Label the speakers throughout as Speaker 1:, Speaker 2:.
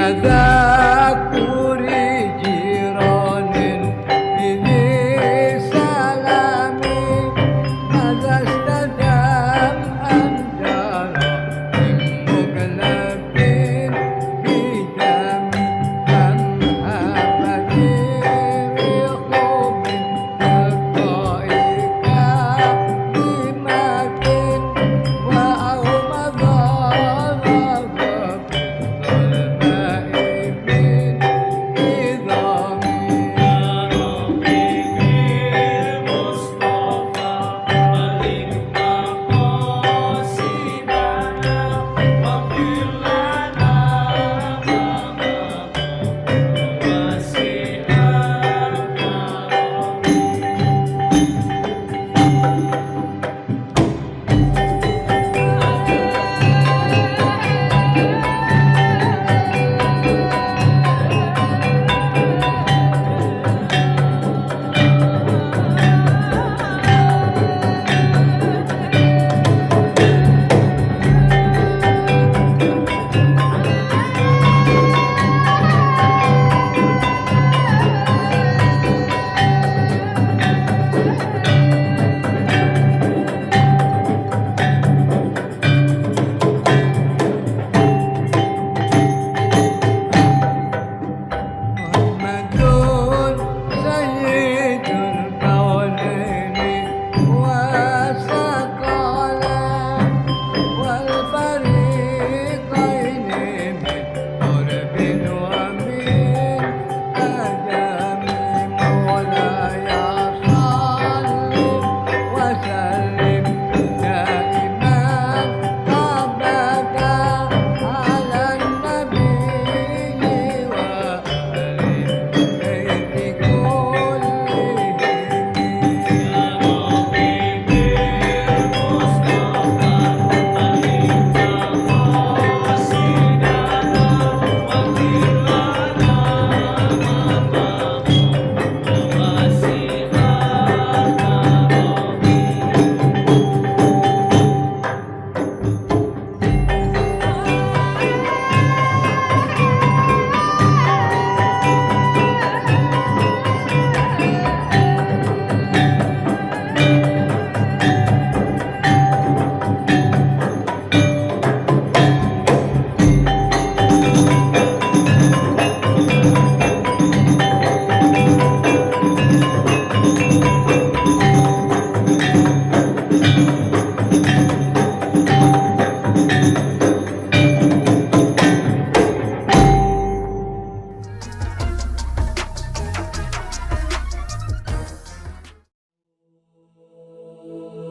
Speaker 1: تذكر جيران بذي سلام ماذا استدام أن جرى من مغلب بدم أم هبت ريح من تلقائك بمكن وأومض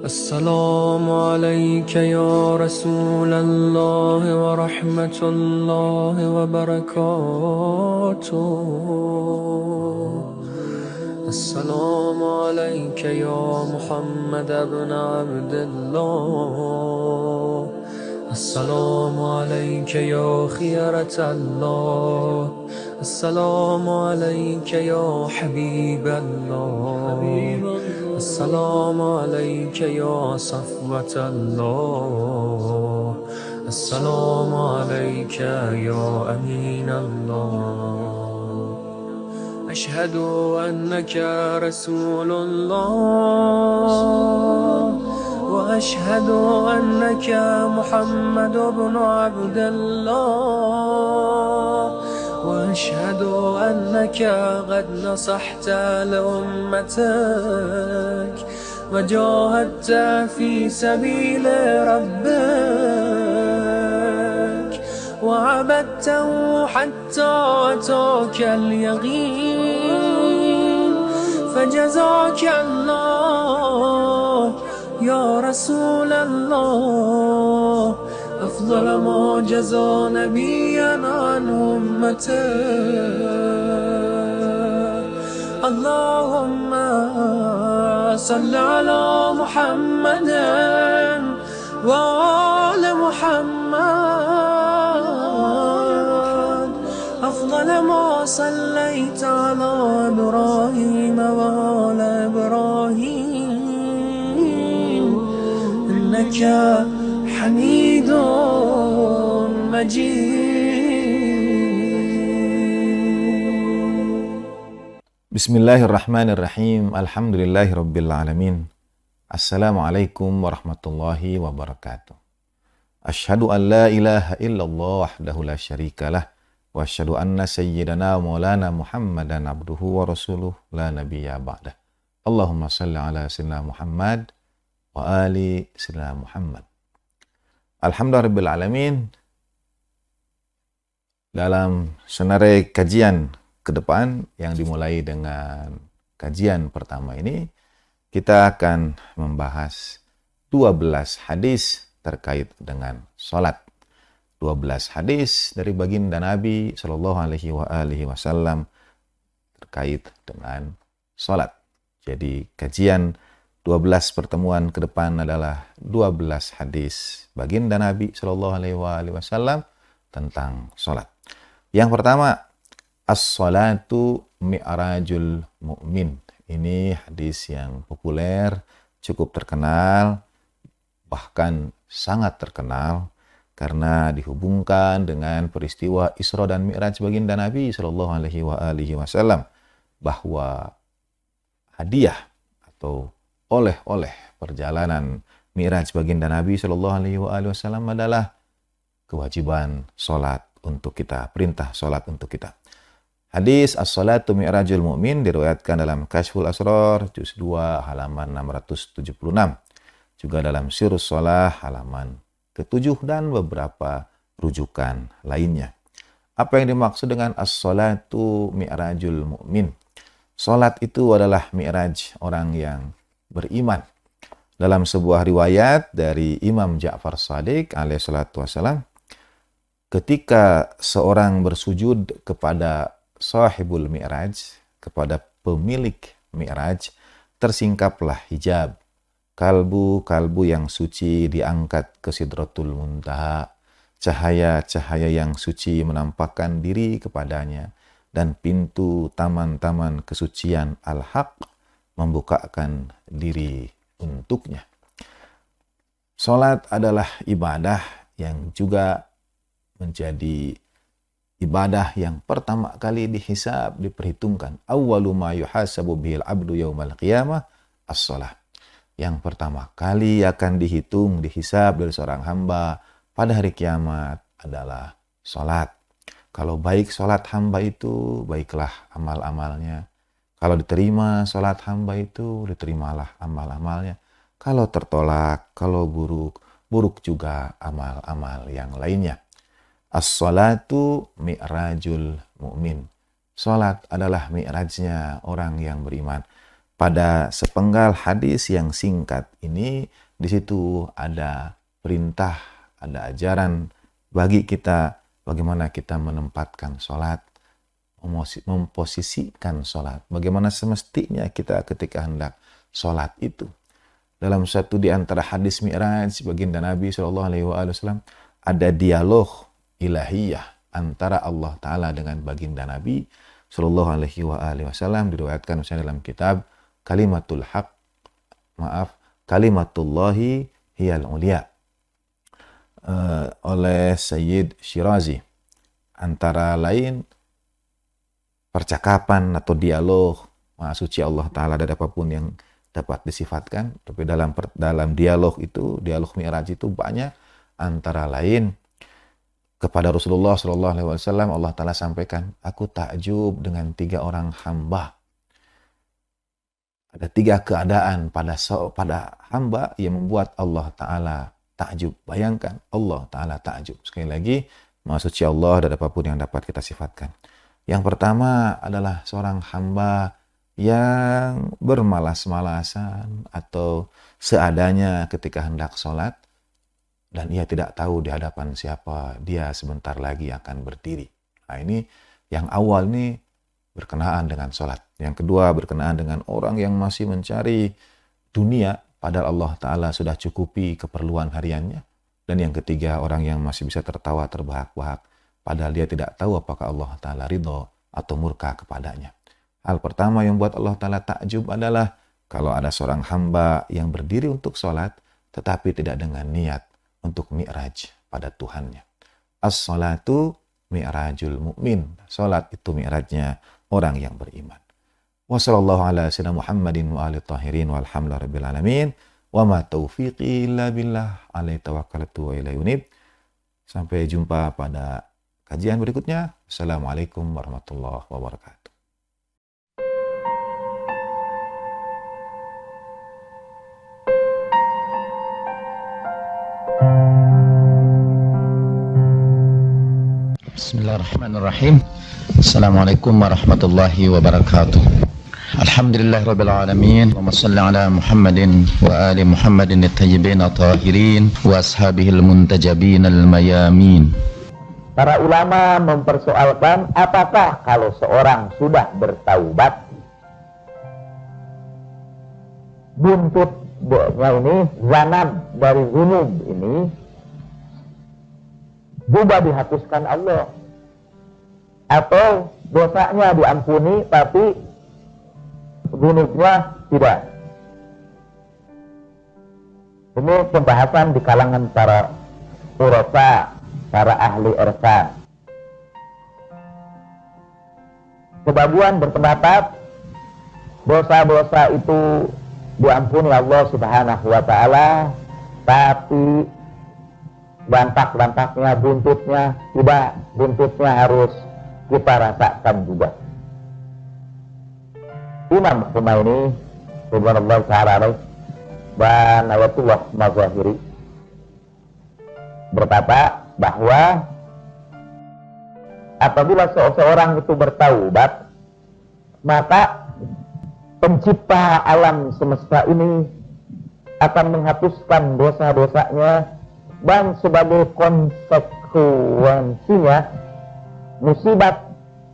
Speaker 2: السلام عليك يا رسول الله ورحمة الله وبركاته. السلام عليك يا محمد بن عبد الله. السلام عليك يا خيرة الله. السلام عليك يا حبيب الله. السلام عليك يا صفوة الله. السلام عليك يا أمين الله. أشهد أنك رسول الله، وأشهد أنك محمد بن عبد الله، وأشهد أنك قد نصحت لأمتك وجاهدت في سبيل ربك وعبدته حتى أتاك اليقين، فجزاك الله يا رسول الله أفضل ما جزى نبيا عن أمته. اللهم صل على محمد وآل محمد أفضل ما صليت على إبراهيم وآل إبراهيم إنك حميد مجيد.
Speaker 3: Bismillahirrahmanirrahim. Alhamdulillahirabbil alamin. Assalamualaikum warahmatullahi wabarakatuh. Asyhadu an la ilaha illallah wahdahu la syarikalah wa asyhadu anna sayyidana maulana Muhammadan abduhu wa rasuluh la nabiyya ba'dah. Allahumma shalli ala sayyidina Muhammad wa ali sayyidina Muhammad. Alhamdulillahirabbil alamin. Dalam senare kajian ke depan yang dimulai dengan kajian pertama ini, kita akan membahas 12 hadis terkait dengan sholat. 12 hadis dari baginda Nabi Shallallahu Alaihi Wasallam terkait dengan sholat. Jadi kajian 12 pertemuan ke depan adalah 12 hadis baginda Nabi Shallallahu Alaihi Wasallam tentang sholat. Yang pertama, as-salatu mi'rajul mu'min. Ini hadis yang populer, cukup terkenal, bahkan sangat terkenal karena dihubungkan dengan peristiwa Isra dan Mi'raj baginda Nabi Shallallahu Alaihi Wasallam, bahwa hadiah atau oleh-oleh perjalanan Mi'raj baginda Nabi Shallallahu Alaihi Wasallam adalah kewajiban sholat untuk kita, perintah sholat untuk kita. Hadis as-salatu mi'rajul mu'min diriwayatkan dalam Kasyful Asrar juz 2 halaman 676. Juga dalam Sirrus Shalah halaman ke-7 dan beberapa rujukan lainnya. Apa yang dimaksud dengan as-salatu mi'rajul mu'min? Salat itu adalah mi'raj orang yang beriman. Dalam sebuah riwayat dari Imam Ja'far Shadiq alaihi salatu wassalam, ketika seorang bersujud kepada sahibul mi'raj, kepada pemilik mi'raj, tersingkaplah hijab. Kalbu yang suci diangkat ke Sidratul Muntaha. Cahaya-cahaya yang suci menampakkan diri kepadanya. Dan pintu taman-taman kesucian Al-Haq membukakan diri untuknya. Salat adalah ibadah yang juga menjadi ibadah yang pertama kali dihisab, diperhitungkan. Awwalu ma yuhasabu bihil abdu yaumal qiyamah as-shalah. Yang pertama kali akan dihitung, dihisab dari seorang hamba pada hari kiamat adalah salat. Kalau baik salat hamba itu, baiklah amal-amalnya. Kalau diterima salat hamba itu, diterimalah amal-amalnya. Kalau tertolak, kalau buruk, buruk juga amal-amal yang lainnya. As-salatu mi'rajul mu'min. Salat adalah mi'rajnya orang yang beriman. Pada sepenggal hadis yang singkat ini, di situ ada perintah, ada ajaran bagi kita bagaimana kita menempatkan salat, memposisikan salat, bagaimana semestinya kita ketika hendak salat itu. Dalam satu di antara hadis Mi'raj baginda Nabi Shallallahu Alaihi Wasallam ada dialog ilahiyah antara Allah Ta'ala dengan baginda Nabi Sallallahu Alaihi Wasallam, diriwayatkan misalnya dalam kitab Kalimatullahi Hiyal Ulia oleh Sayyid Shirazi. Antara lain percakapan atau dialog Maha Suci Allah Ta'ala dari apapun yang dapat disifatkan, tapi dalam dialog itu, dialog Mi'raj itu banyak. Antara lain kepada Rasulullah SAW Allah Ta'ala sampaikan, aku takjub dengan 3 orang hamba. Ada 3 keadaan pada hamba yang membuat Allah Ta'ala takjub. Bayangkan Allah Ta'ala takjub. Sekali lagi, Maha Suci Allah dari apapun yang dapat kita sifatkan. Yang pertama adalah seorang hamba yang bermalas-malasan atau seadanya ketika hendak sholat, dan ia tidak tahu di hadapan siapa dia sebentar lagi akan berdiri. Nah, ini yang awal ini berkenaan dengan sholat. Yang kedua berkenaan dengan orang yang masih mencari dunia, padahal Allah Ta'ala sudah cukupi keperluan hariannya. Dan yang ketiga, orang yang masih bisa tertawa terbahak-bahak, padahal dia tidak tahu apakah Allah Ta'ala ridho atau murka kepadanya. Hal pertama yang buat Allah Ta'ala takjub adalah kalau ada seorang hamba yang berdiri untuk sholat, tetapi tidak dengan niat untuk mi'raj pada Tuhannya. As-salatu mi'rajul mu'min. Sholat itu mi'rajnya orang yang beriman. Wa sallallahu ala sayyidina Muhammadin wa alihi tahirin walhamdulillahi rabbil alamin. Wa ma taufiqi illa billah alaihi tawakkaltu wa ilaihi unib. Sampai jumpa pada kajian berikutnya. Assalamualaikum warahmatullahi wabarakatuh.
Speaker 4: Bismillahirrahmanirrahim. Assalamualaikum warahmatullahi wabarakatuh. Alhamdulillahirabbil alamin. Wa shalli ala Muhammadin wa ali Muhammadin at-tayyibin at-tahirin wa ashabihil muntajabin al-mayamin.
Speaker 5: Para ulama mempersoalkan apakah kalau seorang sudah bertaubat, buntutnya ini, zanab dari zunub ini juga dihapuskan Allah, atau dosanya diampuni tapi zunubnya tidak. Ini pembahasan di kalangan para urasa, para ahli irfan. Sebagian berpendapat dosa-dosa itu diampuni Allah Subhanahu wa taala, tapi bantak-bantaknya, buntutnya tidak, buntutnya harus kita rasakan juga. Imam Humaini subhanallah ta'ala dan Ayatullah Mazahiri berkata bahwa apabila seseorang itu bertaubat, maka pencipta alam semesta ini akan menghapuskan dosa-dosanya, dan sebagai konsekuensinya musibat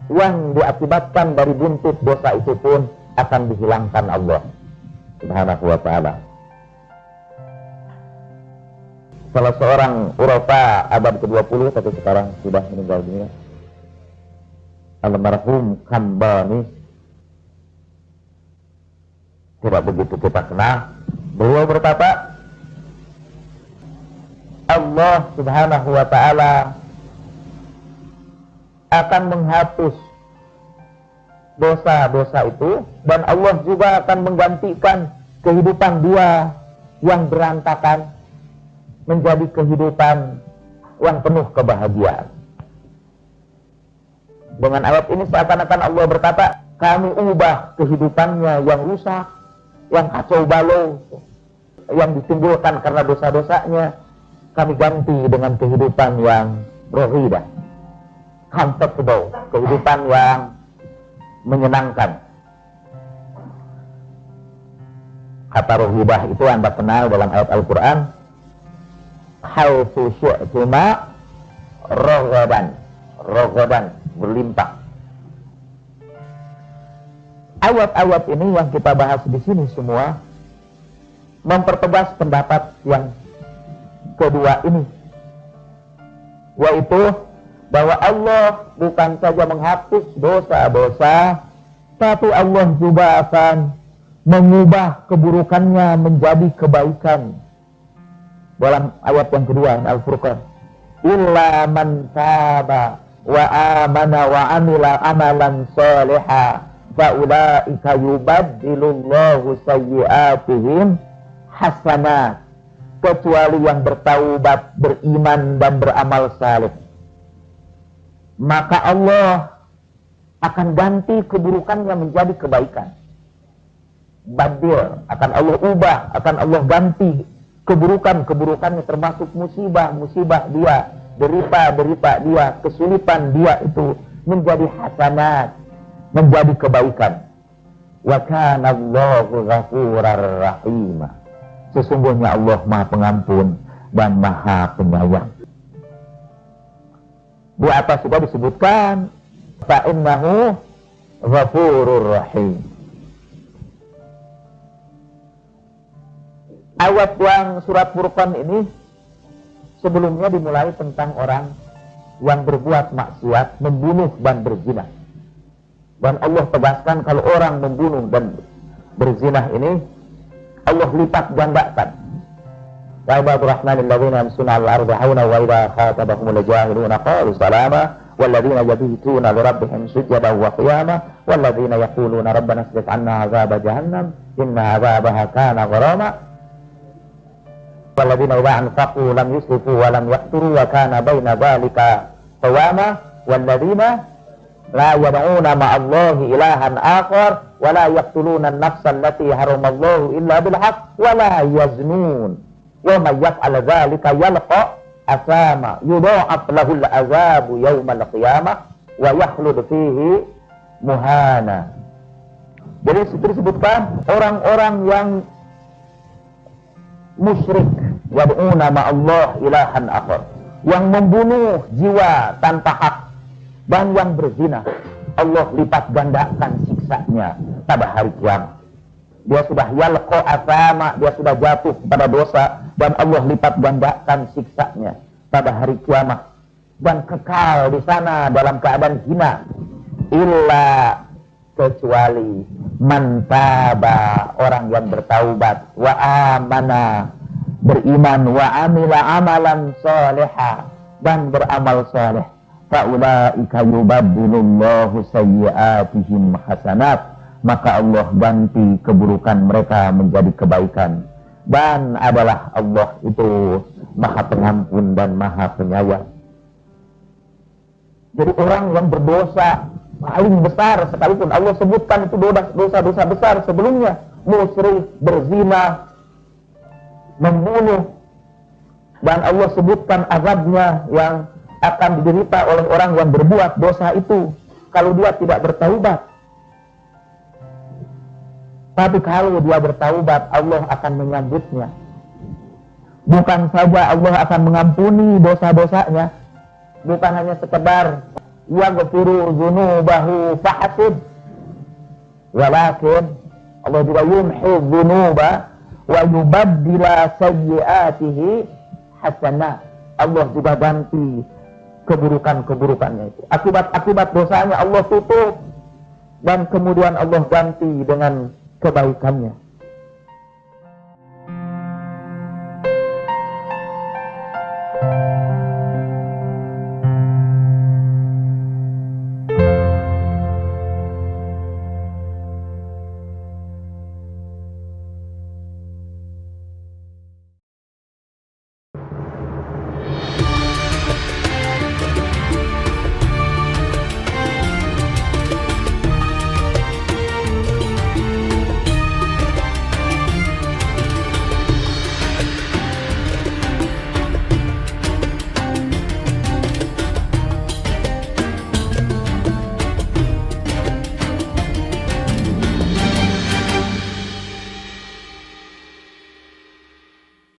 Speaker 5: yang diakibatkan dari buntut dosa itu pun akan dihilangkan Allah Subhanahu wa ta'ala. Salah seorang urafa abad ke-20 tapi sekarang sudah meninggal dunia, almarhum Kambani, tidak begitu kita kenal. Beliau berkata, Allah Subhanahu wa ta'ala akan menghapus dosa-dosa itu, dan Allah juga akan menggantikan kehidupan dia yang berantakan menjadi kehidupan yang penuh kebahagiaan. Dengan ayat ini seakan-akan Allah berkata, kami ubah kehidupannya yang rusak, yang kacau balau, yang ditimbulkan karena dosa-dosanya, kami ganti dengan kehidupan yang rohidah, comfortable, kehidupan yang menyenangkan. Kata rohidah itu Anda kenal dalam ayat Al-Quran, haitsu syi'tuma raghaban, berlimpah. Ayat-ayat ini yang kita bahas di sini semua mempertegas pendapat yang kedua ini, yaitu bahwa Allah bukan saja menghapus dosa-dosa, tapi Allah juga akan mengubah keburukannya menjadi kebaikan. Dalam ayat yang kedua Al-Furqan, illa man taba wa amana wa amila amalan shaliha fa ulaika yubaddilullahu sayyi'atihim hasanat, kecuali yang bertaubat, beriman dan beramal saleh, maka Allah akan ganti keburukannya menjadi kebaikan. Badil akan Allah ubah, akan Allah ganti keburukannya, termasuk musibah dia, derita dia, kesulitan dia itu menjadi hasanat, menjadi kebaikan. Wa kana Allahu ghafurar rahim. Sesungguhnya Allah Maha Pengampun dan Maha Penyayang. Di atas sudah disebutkan fa innahu ghafurur rahim. Ayat yang surat Furqan ini sebelumnya dimulai tentang orang yang berbuat maksiat, membunuh dan berzina. Dan Allah tegaskan kalau orang membunuh dan berzina ini Allah lipat gandakan. Wa ibadur rahmanil ladzina yamshuna 'alal ardi hauna wa idza khatabahumul jahiluna qalu salama wal ladzina yabituna li rabbihim sujadan wa qiyama walladzina yaquluna rabbana asrif 'anna 'adzaba jahannam inna 'adzabaha kana gharama walladzina idza anfaqu lam yusrifu wa lam yaqturu wa kana baina dzalika qawama walladzina la yad'una ma'allahi ilahan akhar wa la yaqtuluna an-nafsa allati haramallahu illa bil haqq wa la yaznun wa may yaf'al dzalika yalqa asama yudha'af lahu al-'adzabu yaumal qiyamah wa yakhlud fihi muhana. Jadi disebutkan orang-orang yang musyrik, yad'una ma'allah ilahan akhar, yang membunuh jiwa tanpa hak dan yang berzina, Allah lipat gandakan siksanya pada hari kiamat. Dia sudah yalqa asama, dia sudah jatuh pada dosa, dan Allah lipat gandakan siksanya pada hari kiamat dan kekal di sana dalam keadaan hina. Illa, kecuali man taba, orang yang bertaubat, wa amana, beriman, wa amila amalan salihah, dan beramal saleh, faulaika yubaddilullahu sayyi'atihim hasanat, maka Allah ganti keburukan mereka menjadi kebaikan, dan adalah Allah itu Maha Pengampun dan Maha Penyayang. Jadi orang yang berdosa paling besar sekalipun Allah sebutkan itu dosa-dosa besar sebelumnya, musyrik, berzina, membunuh, dan Allah sebutkan azabnya yang akan diderita oleh orang yang berbuat dosa itu kalau dia tidak bertaubat. Tapi kalau dia bertaubat, Allah akan menyambutnya. Bukan saja Allah akan mengampuni dosa-dosanya, bukan hanya sekedar yaghfiru dzunubahu fahasib, walakin Allah juga yumhi dzunuba wa yubaddila sayyi'atihi hasanah. Allah juga ganti keburukan-keburukannya itu, akibat-akibat dosanya Allah tutup, dan kemudian Allah ganti dengan kebaikannya.